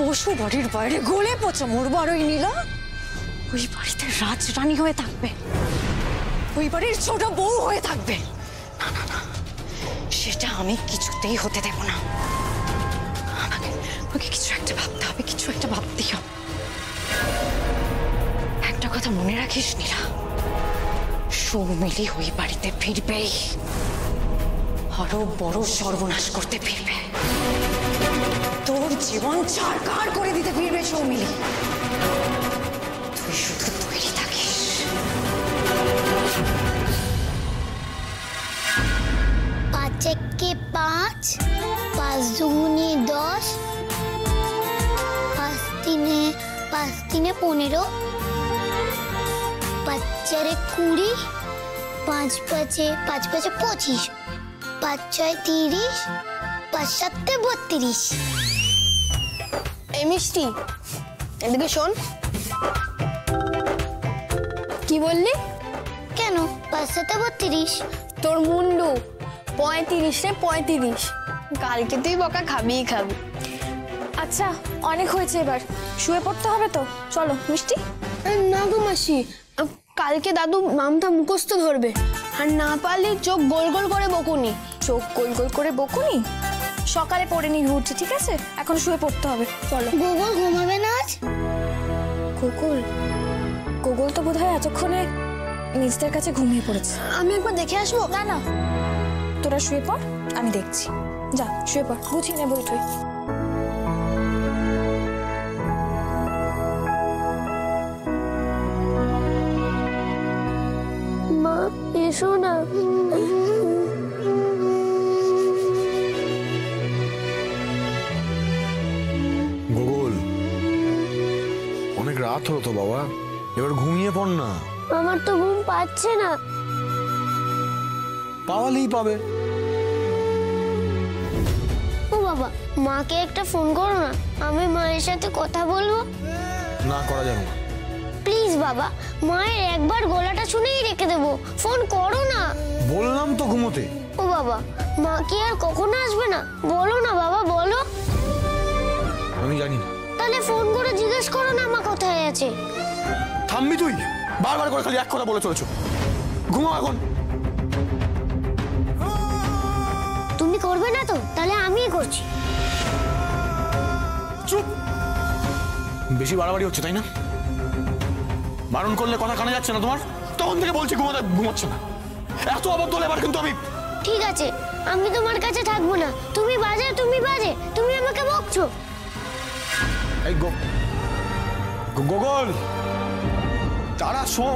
বসু বাড়ির বাইরে গলে পচা মরবো আর ওই নীলা ওই বাড়িতে রাজরানী হয়ে থাকবে, ওই বাড়ির ছোট বউ হয়ে থাকবে। না না না, সেটা আমি কিছুতেই হতে দেব না। আমাকে কিছু একটা ভাবতে হবে, কিছু একটা ভাবতেই হবে। একটা কথা মনে রাখিস নীলা, সৌমিলি ওই বাড়িতে ফিরবেই, আরো বড় সর্বনাশ করতে ফিরবে। তোর জীবন ছাড়খাড় করে দিতে ফিরবে সৌমিলি। তুই শুধু তৈরি থাকিস। 5 একে 5, 5 দুগুণে 10, 5 তিনে 15, 5 চারে 20, 5 পাঁচে 25, 5 ছয় 30, 5 সাতে 32। এই মিষ্টি, এদিকে শোন। কি বললি? কেন 5 সাতে 32? তোর মুন্ডু 35 রে 35। কালকে তুই বকা খাবিই খাবি। আচ্ছা অনেক হয়েছে, এবার শুয়ে পড়তে হবে তো, চলো মিষ্টি। না গো মাসি, কালকে দাদু নামটা মুখস্থ ধরবে, আর না পারলে চোখ গোল গোল করে বকুনি। চোখ গোল গোল করে বকুনি? সকালে পড়ে নিয়ে উঠছি, ঠিক আছে? এখন শুয়ে পড়তে হবে, চলো। গোগল ঘুমাবে না আজ? গোগল তো বোধহয় এতক্ষণে নিজদের কাছে ঘুমিয়ে পড়েছে। আমি একবার দেখে আসবো। না না, তোরা শুয়ে পড়, আমি দেখছি। যা শুয়ে পড়, গুছিয়ে নেবো তুই। মা এসো না। গোগল, অনেক রাত হলো তো বাবা, এবার ঘুমিয়ে পড় না। আমার তো ঘুম পাচ্ছে না। পাওয়ালেই পাবে। ও বাবা, মাকে একটা ফোন করো না, আমি মায়ের সাথে কথা বলবো। না, করা যাবে না। প্লিজ বাবা, মায়ের একবার গলাটা শুনেই রেখে দেবো, ফোন করো না। বললাম তো ঘুমোতে। ও বাবা, মা কি আর কখনো আসবে না? বলো না বাবা, বলো। আমি জানি না। তাহলে ফোন করে জিজ্ঞেস করো না মা কোথায় আছে। থামবি তুই? বারবার করে খালি এক কথা বলে চলেছো। ঘুমাও এখন। তুমি করবে না তো? তাহলে আমিই করছি। চুপ। বেশি বাড়াবাড়ি হচ্ছে তাই না? বারণ করলে কথা কানে যাচ্ছে না তোমার? তখন থেকে বলছি ঘুমাতে, ঘুমাচ্ছে না। এত অবদ্ধ হলে এবার কিন্তু আমি। ঠিক আছে, আমি তোমার কাছে থাকবো না। তুমি বাজে, তুমি আমাকে বকছো। এই গোগল, তারা শো।